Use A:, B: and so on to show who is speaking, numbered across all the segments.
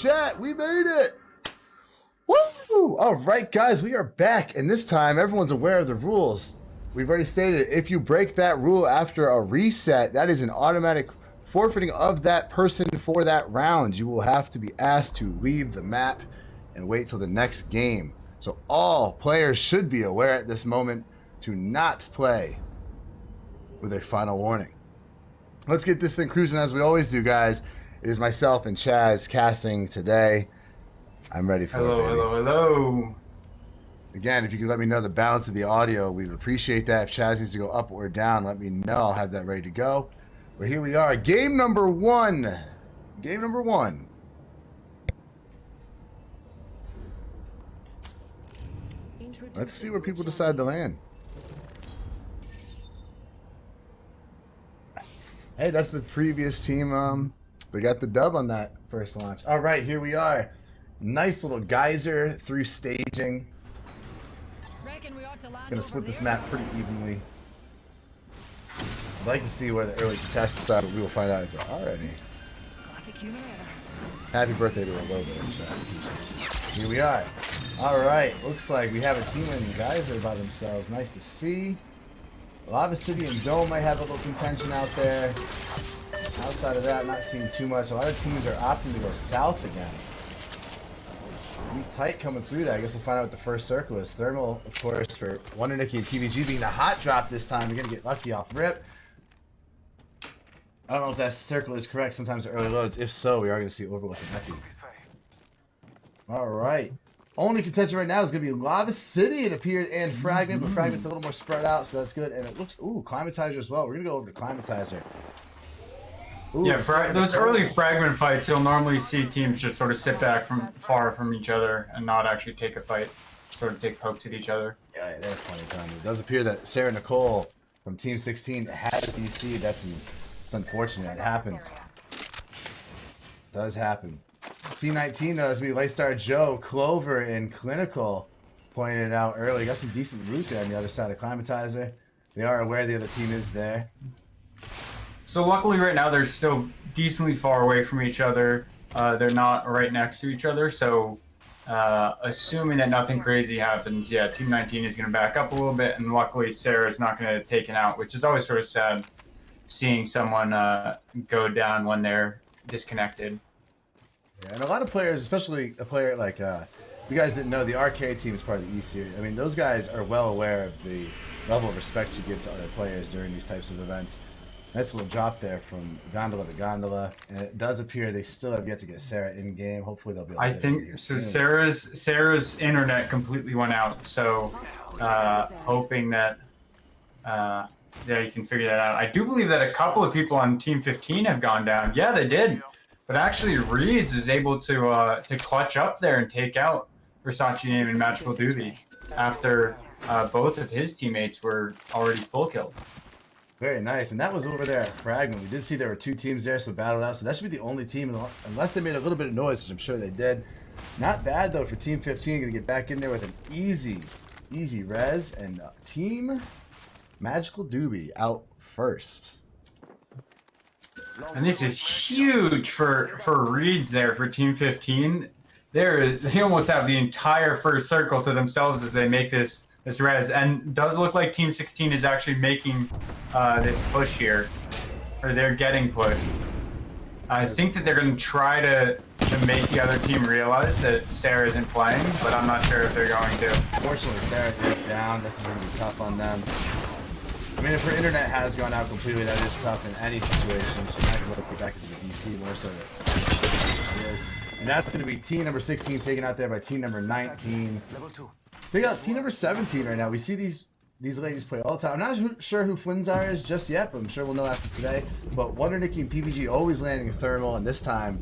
A: chat. We made it. Woo! All right, guys, we are back. And this time, everyone's aware of the rules. We've already stated, if you break that rule after a reset, that is an automatic forfeiting of that person for that round. You will have to be asked to leave the map and wait till the next game. So all players should be aware at this moment to not play with a final warning. Let's get this thing cruising as we always do, guys. It is myself and Chaz casting today. I'm ready for it, baby.
B: Hello.
A: Again, if you could let me know the balance of the audio, we'd appreciate that. If Chaz needs to go up or down, let me know. I'll have that ready to go. But here we are. Game number one. Game number one. Let's see where people decide to land. Hey, that's the previous team. They got the dub on that first launch. All right, here we are. Nice little geyser through staging. Gonna split this map pretty evenly. I'd like to see where the early contests are, but we will find out if they're already. Happy birthday to a logo in chat. Here we are. All right, looks like we have a team in geyser by themselves. Nice to see. Lava City and Dome might have a little contention out there. Outside of that, not seeing too much. A lot of teams are opting to go south again. Pretty tight coming through that. I guess we'll find out what the first circle is. Thermal, of course, for Wonder Nicky and PVG being the hot drop this time. We're going to get lucky off rip. I don't know if that circle is correct. Sometimes the early loads. If so, we are going to see Overlook and Nicky. All right. Only contention right now is going to be Lava City, it appeared, and Fragment, but Fragment's a little more spread out, so that's good. And it looks, ooh, Climatizer as well. We're going to go over to Climatizer. Ooh,
B: Yeah, those early Fragment fights, you'll normally see teams just sort of sit back far from each other and not actually take a fight, sort of take pokes at each other.
A: Yeah, there's plenty of time. It does appear that Sarah Nicole from Team 16 had DC. It's unfortunate. It happens. It does happen. Team 19 though, as we Lightstar Joe, Clover, and Clinical pointed out early. Got some decent root there on the other side of Climatizer. They are aware the other team is there.
B: So luckily right now they're still decently far away from each other. They're not right next to each other, so assuming that nothing crazy happens, yeah, Team 19 is going to back up a little bit, and luckily Sarah's not going to take it out, which is always sort of sad seeing someone go down when they're disconnected.
A: Yeah, and a lot of players, especially a player like, you guys didn't know, the Arcade team is part of the E Series. I mean, those guys are well aware of the level of respect you give to other players during these types of events. Nice little drop there from Gondola to Gondola, and it does appear they still have yet to get Sarah in game. Hopefully they'll be able to get in
B: so.
A: Soon.
B: Sarah's internet completely went out, so hoping that yeah, you can figure that out. I do believe that a couple of people on Team 15 have gone down. Yeah, they did. But actually, Reeds is able to clutch up there and take out Versace Name and Magical Doobie after both of his teammates were already full killed.
A: Very nice, and that was over there at Fragment. We did see there were two teams there, so battled out. So that should be the only team, unless they made a little bit of noise, which I'm sure they did. Not bad though for Team 15, going to get back in there with an easy res, and Team Magical Doobie out first.
B: And this is huge for Reeds there for Team 15. They almost have the entire first circle to themselves as they make this res. And does look like Team 16 is actually making this push here. Or they're getting pushed. I think that they're going to try to make the other team realize that Sarah isn't playing, but I'm not sure if they're going to.
A: Fortunately, Sarah is down. This is going to be tough on them. I mean, if her internet has gone out completely, that is tough in any situation. She's not going to get back into the DC more so that it is. And that's going to be team number 16 taken out there by team number 19. Take out team number 17 right now. We see these ladies play all the time. I'm not sure who Flinzar is just yet, but I'm sure we'll know after today. But Wonder Nicky and PVG always landing a thermal, and this time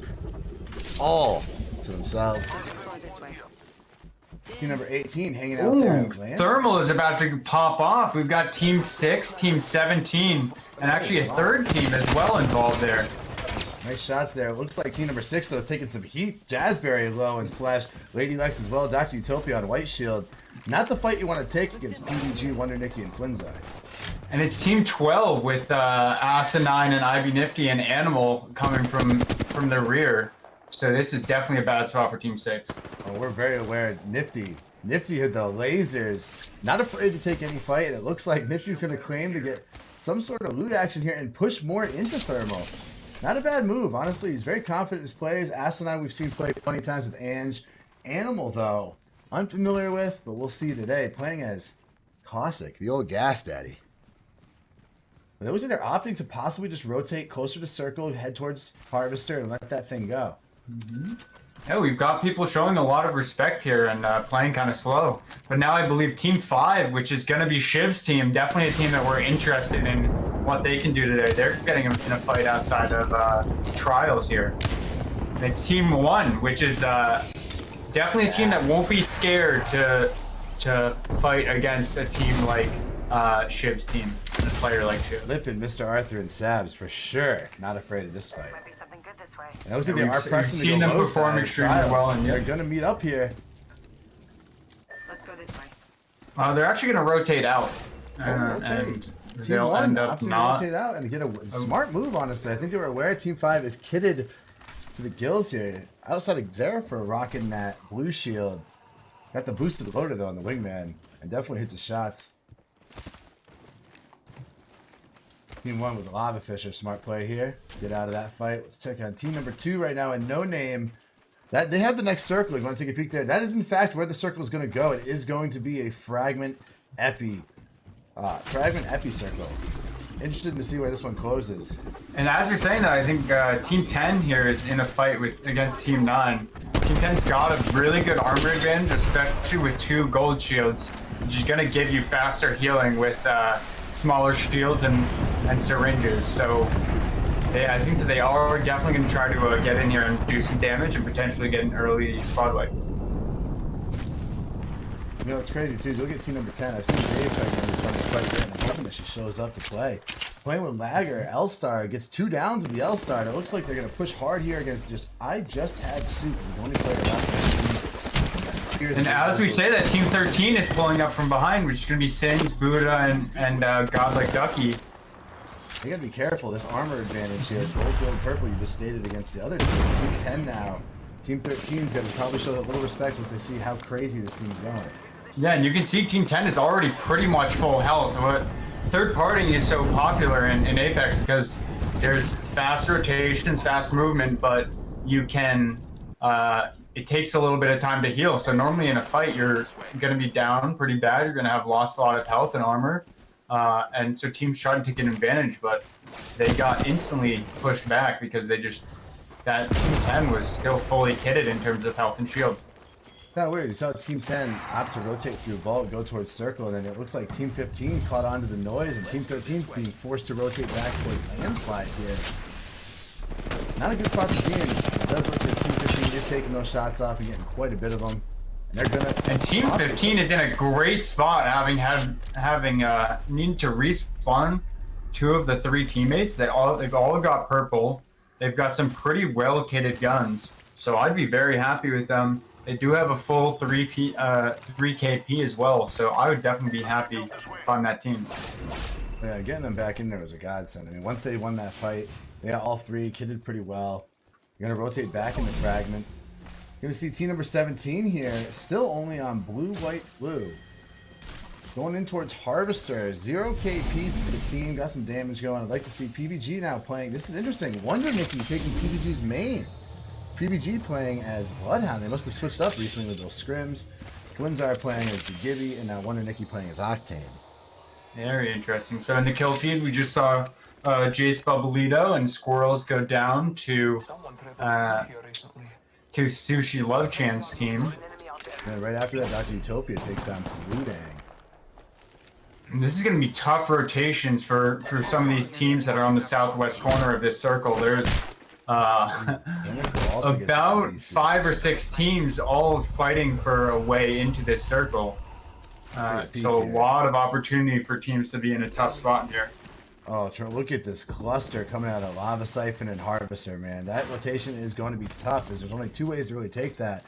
A: all to themselves. Team number 18 hanging out there.
B: Thermal is about to pop off. We've got Team 6, Team 17, and actually a third team as well involved there.
A: Nice shots there. It looks like team number 6, though, is taking some heat. Jazzberry low in flesh. Lady Lex as well. Dr. Utopia on White Shield. Not the fight you want to take against PVG, Wonder Nicky, and Flinzai.
B: And it's Team 12 with Asinine and Ivy Nifty and Animal coming from the rear. So this is definitely a bad spot for Team 6.
A: Oh, we're very aware. Nifty hit the lasers. Not afraid to take any fight, and it looks like Nifty's going to claim to get some sort of loot action here and push more into Thermal. Not a bad move, honestly. He's very confident in his plays. Asinine we've seen play plenty of times with Ange. Animal, though, unfamiliar with, but we'll see today. Playing as Cossack, the old gas daddy. But it looks like they're opting to possibly just rotate closer to circle, head towards Harvester, and let that thing go.
B: Yeah, we've got people showing a lot of respect here and playing kind of slow. But now I believe Team 5, which is going to be Shiv's team, definitely a team that we're interested in what they can do today. They're getting in a fight outside of Trials here. And it's Team 1, which is definitely a team that won't be scared to fight against a team like Shiv's team, and a player like Shiv.
A: Lippin, Mr. Arthur, and Sabs for sure not afraid of this fight.
C: Might be something good this way.
A: And it looks like they are pressing
B: seen
A: to go
B: them
A: low
B: perform
A: side.
B: extremely
A: Trials.
B: well, and
A: They're gonna meet up here.
C: Let's go this way.
B: They're actually going to rotate out,
A: Okay.
B: and
A: Team
B: they'll
A: 1
B: end up
A: opts to
B: not.
A: rotate out and get a smart move, honestly. I think they were aware Team 5 is kitted to the gills here. Outside of Xeraphor rocking that blue shield. Got the boosted loader, though, on the wingman. And definitely hits the shots. Team 1 with Lava Fisher. Smart play here. Get out of that fight. Let's check on team number 2 right now. And No Name. That, they have the next circle. You want to take a peek there? That is, in fact, where the circle is going to go. It is going to be a Fragment Epi circle. Interested to see where this one closes.
B: And as you're saying that, I think Team 10 here is in a fight against Team 9. Team 10's got a really good armor advantage, especially with 2 gold shields, which is going to give you faster healing with smaller shields and syringes. So I think that they are definitely going to try to get in here and do some damage and potentially get an early squad wipe.
A: You know, it's crazy, too. Look at team number 10. I've seen Dave fight from this fight there, and I'm hoping that she shows up to play. Playing with Lagger, L-Star gets 2 downs with the L-Star. It looks like they're going to push hard here against I just had Soup, the only player left.
B: And as we say that, Team 13 is pulling up from behind, which is going to be Sins, Buddha, and Godlike Ducky.
A: You got to be careful. This armor advantage here, gold, gold, purple, you just stated against the other team. Team 10 now. Team 13's going to probably show a little respect once they see how crazy this team's going.
B: Yeah, and you can see Team 10 is already pretty much full health. Third party is so popular in Apex because there's fast rotations, fast movement, but you can, it takes a little bit of time to heal. So normally in a fight, you're going to be down pretty bad. You're going to have lost a lot of health and armor. And so teams tried to take an advantage, but they got instantly pushed back because that Team 10 was still fully kitted in terms of health and shield.
A: Kind of weird. You saw Team 10 opt to rotate through vault, go towards circle, and then it looks like Team 15 caught on to the noise, and Team 13 is being forced to rotate back towards landslide here. Not a good spot to be in. It does look like Team 15 is taking those shots off and getting quite a bit of them. And they're gonna.
B: And Team 15 is in a great spot, having needed to respawn 2 of the 3 teammates. They've all got purple. They've got some pretty well kitted guns, so I'd be very happy with them. They do have a full 3 KP as well, so I would definitely be happy if I'm that team.
A: Yeah, getting them back in there was a godsend. I mean, once they won that fight, they got all 3 kitted pretty well. You're going to rotate back into Fragment. You're going to see team number 17 here, still only on blue, white, blue. Going in towards Harvester. 0 KP for the team, got some damage going. I'd like to see PBG now playing. This is interesting. Wonder Nicky taking PBG's main. PBG playing as Bloodhound. They must have switched up recently with those scrims. Twinzar playing as the Gibby, and now Wonder Nicky playing as Octane.
B: Very interesting. So in the kill feed, we just saw Jace Bubblito and Squirrels go down to Sushi Love Chan's team.
A: And right after that, Dr. Utopia takes on some Ludang.
B: And this is going to be tough rotations for some of these teams that are on the southwest corner of this circle. There's about 5 or 6 teams all fighting for a way into this circle. So a lot of opportunity for teams to be in a tough spot here.
A: Oh, look at this cluster coming out of Lava Siphon and Harvester, man. That rotation is going to be tough, as there's only 2 ways to really take that.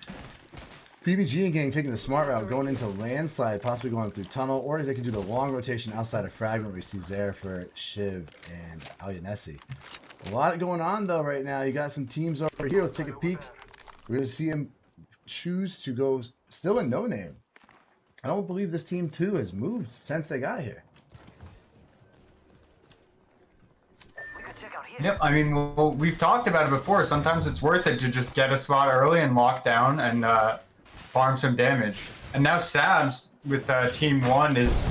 A: PBG and gang taking the smart route, going into landslide, possibly going through tunnel, or they can do the long rotation outside of fragment where you see Zaire for Shiv and Alyanesi. A lot going on though right now. You got some teams over here. Let's take a peek. We're going to see him choose to go still in no name. I don't believe this team too has moved since they got here.
B: Yep, I mean, well, we've talked about it before. Sometimes it's worth it to just get a spot early and lock down and farm some damage. And now Sabs with Team 1 is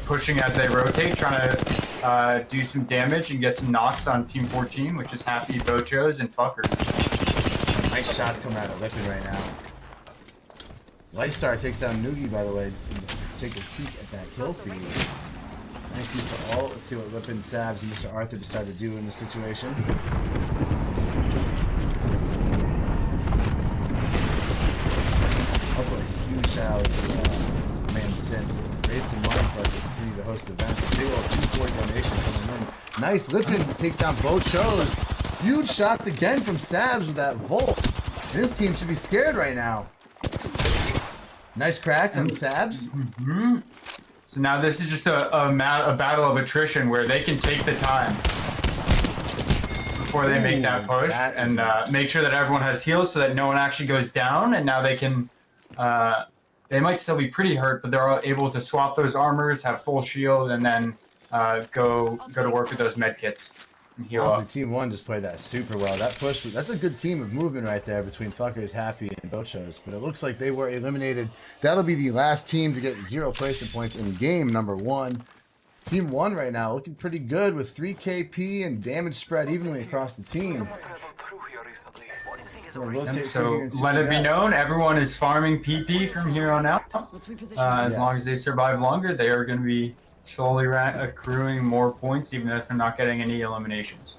B: pushing as they rotate, trying to do some damage and get some knocks on Team 14, which is Happy, Bochos, and Fuckers.
A: Nice shots coming out of Lippin right now. Lightstar takes down Noogie, by the way. Take a peek at that kill feed. Nice use of ult. Let's see what Lippin, Sabs, and Mr. Arthur decide to do in this situation. Also, a huge shout out to Man Sim. Racing Marketplace to continue to host events. Big old 240 donation coming in. Nice. Lippin takes down both shows. Huge shots again from Sabs with that Volt. This team should be scared right now. Nice crack from Sabs.
B: So now this is just a battle of attrition where they can take the time before they make that push and make sure that everyone has heals so that no one actually goes down. And now they can, they might still be pretty hurt, but they're able to swap those armors, have full shield, and then go to work with those med kits.
A: Honestly, Team 1 just played that super well. That push, that's a good team of movement right there between Fuckers, Happy, and Bochos. But it looks like they were eliminated. That'll be the last team to get 0 placement points in game number 1. Team 1 right now looking pretty good with 3 KP and damage spread evenly across the team.
B: So let it be known, everyone is farming PP from here on out. As long as they survive longer, they are going to be slowly accruing more points, even if they're not getting any eliminations.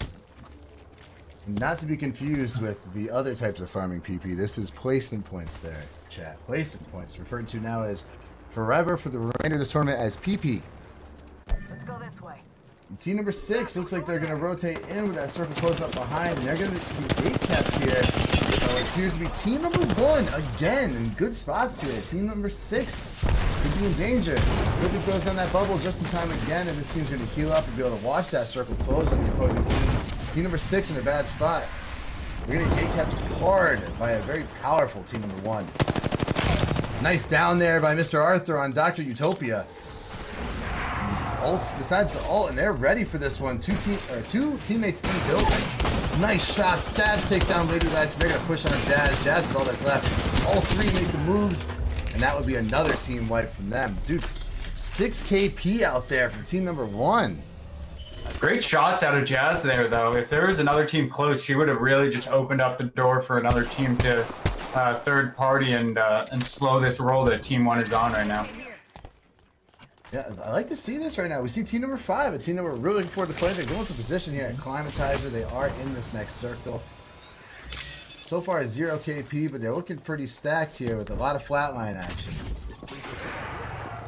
A: Not to be confused with the other types of farming PP. This is placement points there, chat. Placement points, referred to now as forever for the remainder of this tournament as PP.
C: Let's go this way.
A: Team number 6 looks like they're going to rotate in with that circle closed up behind, and they're going to do 8 caps here. So it appears to be team number 1 again in good spots here. Team number 6 could be in danger. Lippin goes on that bubble just in time again, and this team's going to heal up and be able to watch that circle close on the opposing team. Team number 6 in a bad spot. We're going to get capped hard by a very powerful team number 1. Nice down there by Mr. Arthur on Dr. Utopia. Ults decides to ult, and they're ready for this one. Two teammates in building. Nice shot. Sabs takes down Lady Ledge. They're going to push on Jazz. Jazz is all that's left. All 3 make the moves, and that would be another team wipe from them. Dude, 6 KP out there for team number 1.
B: Great shots out of Jazz there, though. If there was another team close, she would have really just opened up the door for another team to third party and slow this roll that Team 1 is on right now.
A: Yeah, I like to see this right now. We see team number 5, a team that we're really looking forward to playing. They're going for position here at Climatizer. They are in this next circle. So far, 0 KP, but they're looking pretty stacked here with a lot of flatline action.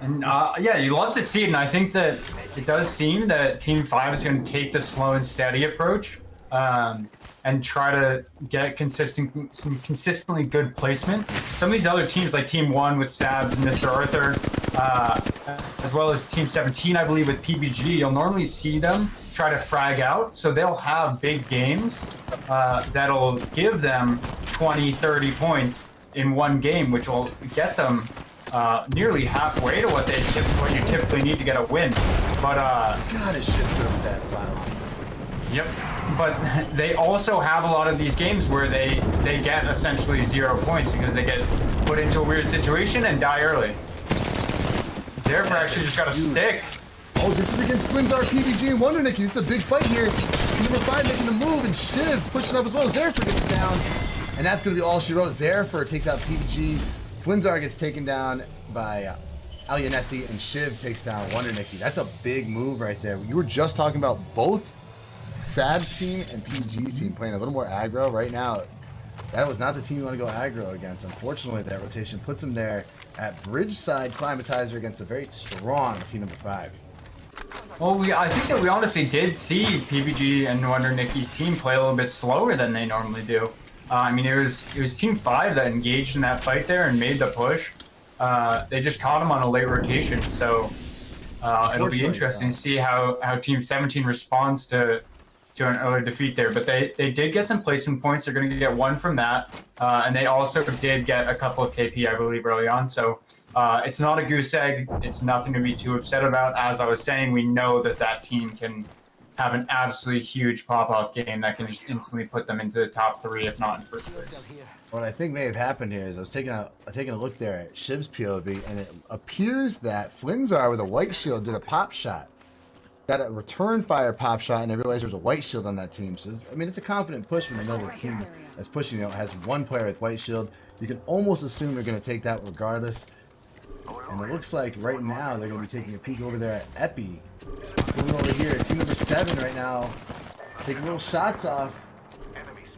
B: And yeah, you love to see it, and I think that it does seem that Team 5 is going to take the slow and steady approach and try to get some consistently good placement. Some of these other teams, like Team 1 with Sabs and Mr. Arthur, as well as Team 17, I believe, with PBG, you'll normally see them try to frag out, so they'll have big games that'll give them 20, 30 points in one game, which will get them nearly halfway to what you typically need to get a win. But
A: God, it shifted with that flatline.
B: Yep. But they also have a lot of these games where they get essentially 0 points because they get put into a weird situation and die early. Zerfer actually just got a stick.
A: Oh, this is against Flinzar, PBG, and Wonder Nicky. This is a big fight here. Number 5 making a move, and Shiv pushing up as well. Zerfer gets down, and that's going to be all she wrote. Zerfer takes out PBG. Flinzar gets taken down by Alyanesi, and Shiv takes down Wonder Nicky. That's a big move right there. You were just talking about both Sab's team and PBG's team playing a little more aggro right now. That was not the team you want to go aggro against. Unfortunately, that rotation puts him there at Bridgeside Climatizer against a very strong team number 5.
B: Well, I think that we honestly did see PBG and Wonder Nicky's team play a little bit slower than they normally do. I mean, it was Team 5 that engaged in that fight there and made the push. They just caught him on a late rotation, so it'll be interesting to see how Team 17 responds to an early defeat there. But they did get some placement points. They're going to get 1 from that, and they also did get a couple of KP, I believe, early on. So it's not a goose egg. It's nothing to be too upset about. As I was saying, we know that team can have an absolutely huge pop-off game that can just instantly put them into the top 3, if not in first place.
A: What I think may have happened here is I was taking a look there at Shiv's POV, and it appears that Flinzar with a white shield did a pop shot. Got a return fire pop shot, and I realized there was a white shield on that team. So, I mean, it's a confident push when they know the team that's pushing, has 1 player with white shield. You can almost assume they're going to take that regardless. And it looks like right now they're going to be taking a peek over there at Epi. Going over here, team number 7 right now, taking little shots off.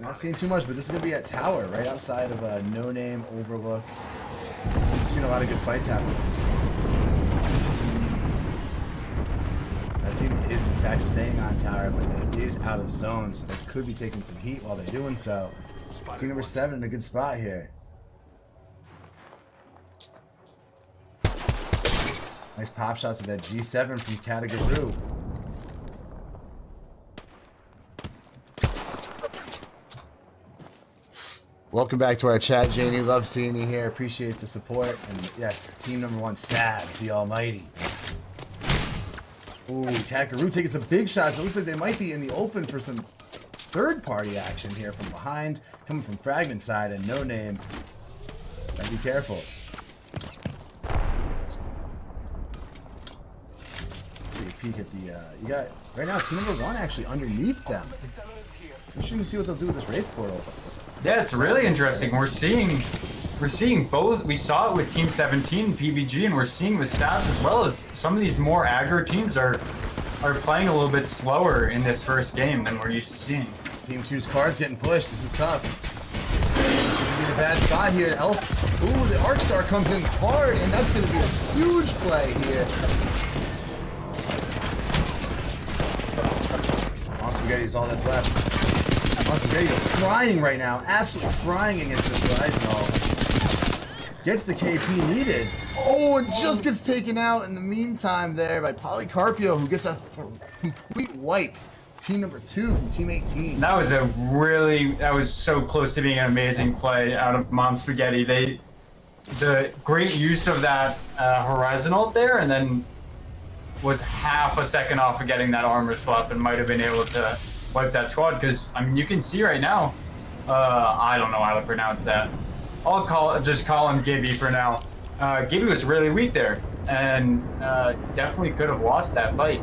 A: Not seeing too much, but this is going to be at Tower, right outside of a no-name Overlook. We've seen a lot of good fights happen in this thing. That team is, in fact, staying on Tower, but it is out of zone, so they could be taking some heat while they're doing so. Team number 7 in a good spot here. Nice pop shots with that G7 from Kataguru. Welcome back to our chat, Janie. Love seeing you here. Appreciate the support. And yes, team number 1, Sad, the Almighty. Ooh, Kataguru taking some big shots. It looks like they might be in the open for some third-party action here from behind, coming from Fragment side and No Name. Gotta be careful. Take a peek at the, you got, right now, team number 1 actually underneath them. Interesting to see what they'll do with this Wraith portal.
B: Yeah, it's really interesting. We're seeing both. We saw it with Team 17 PBG, and we're seeing with Chaz as well, as some of these more aggro teams are playing a little bit slower in this first game than we're used to seeing.
A: Team 2's cards getting pushed. This is tough. Could be in a bad spot here. Ooh, the Arcstar comes in hard, and that's going to be a huge play here. Spaghetti is all that's left. Spaghetti frying right now, absolutely frying against this Ryzenol. Gets the KP needed. Oh, and just gets taken out in the meantime there by Polycarpio, who gets a complete wipe. Team number 2 from Team 18.
B: That was so close to being an amazing play out of Mom Spaghetti. The great use of that Horizon ult there, and then was half a second off of getting that armor swap and might have been able to wipe that squad. Because I mean, you can see right now, I don't know how to pronounce that. I'll just call him Gibby for now. Gibby was really weak there, and definitely could have lost that fight.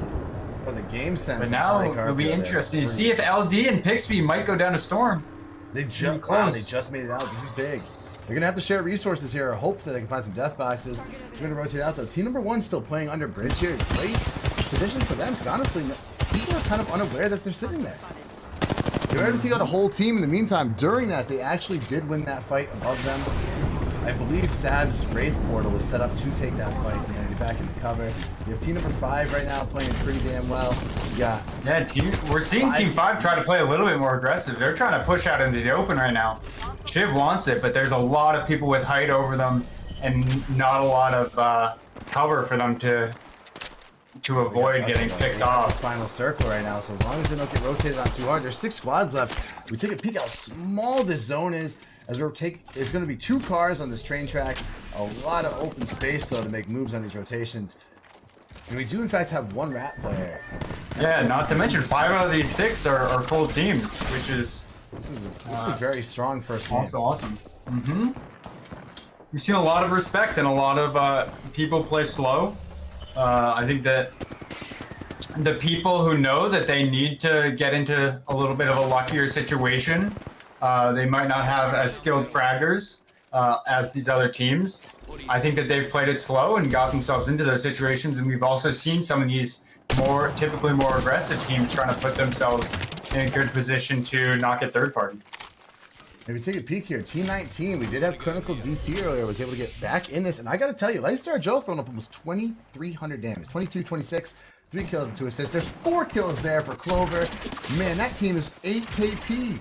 A: Oh, the game sense.
B: But now it'll be interesting to see if LD and Pixby might go down a storm.
A: They just made it out. This is big. They're going to have to share resources here, or hope that they can find some death boxes. They're going to rotate out, though. Team number 1 still playing under bridge here. Great position for them, because honestly, people are kind of unaware that they're sitting there. They were able to take out a whole team. In the meantime, during that, they actually did win that fight above them. I believe Sab's Wraith portal was set up to take that fight and then get back into cover. You have team number 5 right now playing pretty damn well. Yeah,
B: we're seeing Team 5 try to play a little bit more aggressive. They're trying to push out into the open right now. Shiv wants it, but there's a lot of people with height over them and not a lot of cover for them to avoid getting picked off.
A: This final circle right now, so as long as they don't get rotated on too hard, there's 6 squads left. We take a peek how small this zone is. As there's going to be 2 cars on this train track. A lot of open space, though, to make moves on these rotations. And we do, in fact, have 1 rat player.
B: Yeah, not to mention 5 out of these 6 are full teams, which is...
A: This is a very strong first game.
B: Also awesome. We've seen a lot of respect and a lot of people play slow. I think that the people who know that they need to get into a little bit of a luckier situation, they might not have as skilled fraggers as these other teams. I think that they've played it slow and got themselves into those situations, and we've also seen some of these typically more aggressive teams trying to put themselves in a good position to not get third party.
A: Maybe take a peek here. Team 19, we did have Clinical DC earlier, was able to get back in this, and I gotta tell you, Lightstar Joe throwing up almost 2,300 damage, 22, 26, 3 kills and 2 assists. There's 4 kills there for Clover. Man, that team is 8 KP.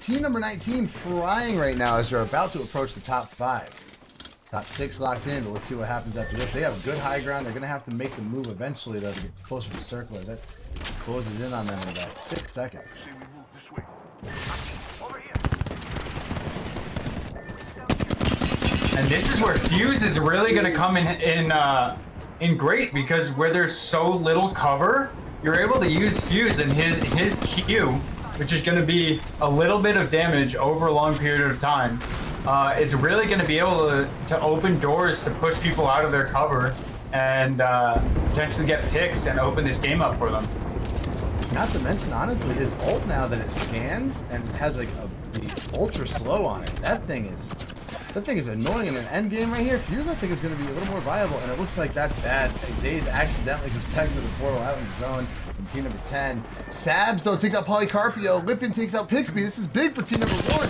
A: team number 19 frying right now as they're about to approach the top 5. Top 6 locked in, but let's see what happens after this. They have good high ground. They're going to have to make the move eventually, though, to get closer to the circle as that closes in on them in about 6 seconds.
B: And this is where Fuse is really going to come in great, because where there's so little cover, you're able to use Fuse and his Q, which is going to be a little bit of damage over a long period of time. Is really going to be able to open doors to push people out of their cover and potentially get picks and open this game up for them.
A: Not to mention, honestly, his ult now that it scans and has like the ultra slow on it. That thing is annoying in an end game right here. Fuse, I think, is going to be a little more viable, and it looks like that's bad. Zaze accidentally was tagged to the portal out in the zone from team number 10. Sabs, though, takes out Polycarpio. Lippin takes out Pixby. This is big for team number 1.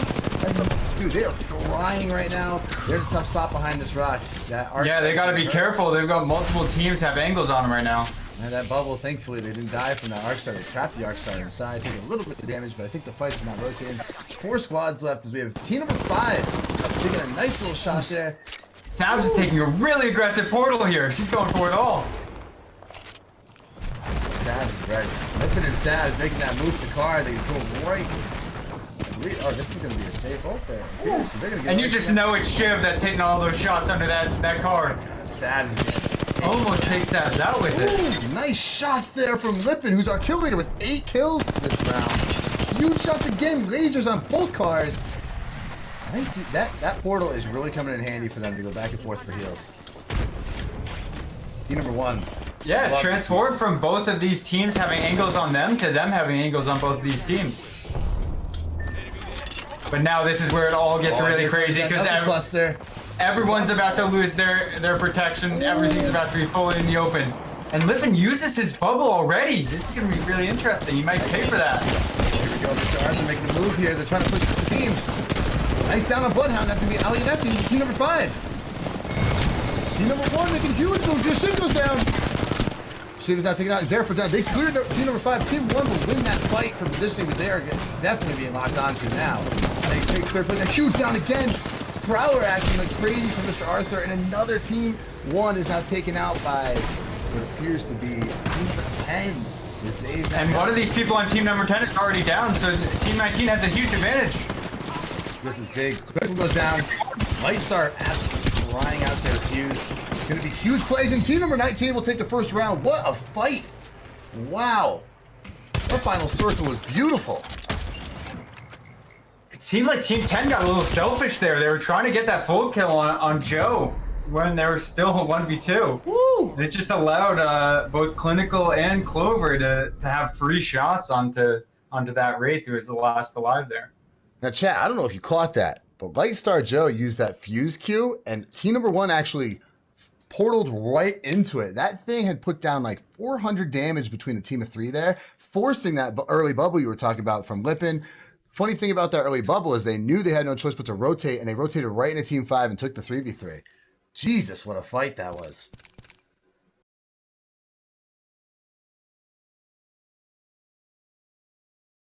A: Dude, they are flying right now. They're in a tough spot behind this rock.
B: Yeah, they got to be careful. They've got multiple teams have angles on them right now.
A: And that bubble, thankfully, they didn't die from that Arc Star. They trapped the Arc Star inside, taking a little bit of damage, but I think the fight's not rotating. 4 squads left as we have team number 5 taking a nice little shot there.
B: Sabs is taking a really aggressive portal here. She's going for it all.
A: Sabs is ready. Lippin and Sabs making that move to car. They go right. Oh, this is going to be a safe ult there.
B: And you just know it's Shiv that's hitting all those shots under that card.
A: Sabs is
B: almost takes Sabs out with it.
A: Ooh, nice shots there from Lippin, who's our kill leader with 8 kills this round. Huge shots again. Lasers on both cars. I think that portal is really coming in handy for them to go back and forth for heals. Team number 1.
B: Yeah, transformed from both of these teams having angles on them to them having angles on both of these teams. But now this is where it all gets really crazy, because everyone's about to lose their protection. Everything's about to be fully in the open. And Lippin uses his bubble already. This is going to be really interesting. You might pay for that.
A: Here we go. Mr. Arthur making the move here. They're trying to push the team. Nice down on Bloodhound. That's going to be Alianesi, team number 5. Team number 1 making huge moves here. Shiv goes down. Shiv is now taking out Zerfa down. They cleared team number 5. Team 1 will win that fight for positioning, but they are definitely being locked onto now. They take third place. A huge down again. Prowler action like crazy from Mr. Arthur, and another team 1 is now taken out by what appears to be team number 10.
B: And one of these people on team number 10 is already down, so team 19 has a huge advantage.
A: This is big. Critical goes down. Lightstar absolutely flying out there. Fuse. It's going to be huge plays, and team number 19 will take the first round. What a fight. Wow. Our final circle was beautiful.
B: It seemed like Team 10 got a little selfish there. They were trying to get that full kill on Joe when they were still 1v2.
A: Woo!
B: It just allowed both Clinical and Clover to have free shots onto that Wraith, who was the last alive there.
A: Now, chat, I don't know if you caught that, but Lightstar Joe used that Fuse Q, and team number 1 actually portaled right into it. That thing had put down like 400 damage between the team of 3 there, forcing that early bubble you were talking about from Lippin. Funny thing about that early bubble is they knew they had no choice but to rotate, and they rotated right into team 5 and took the 3v3. Jesus, what a fight that was.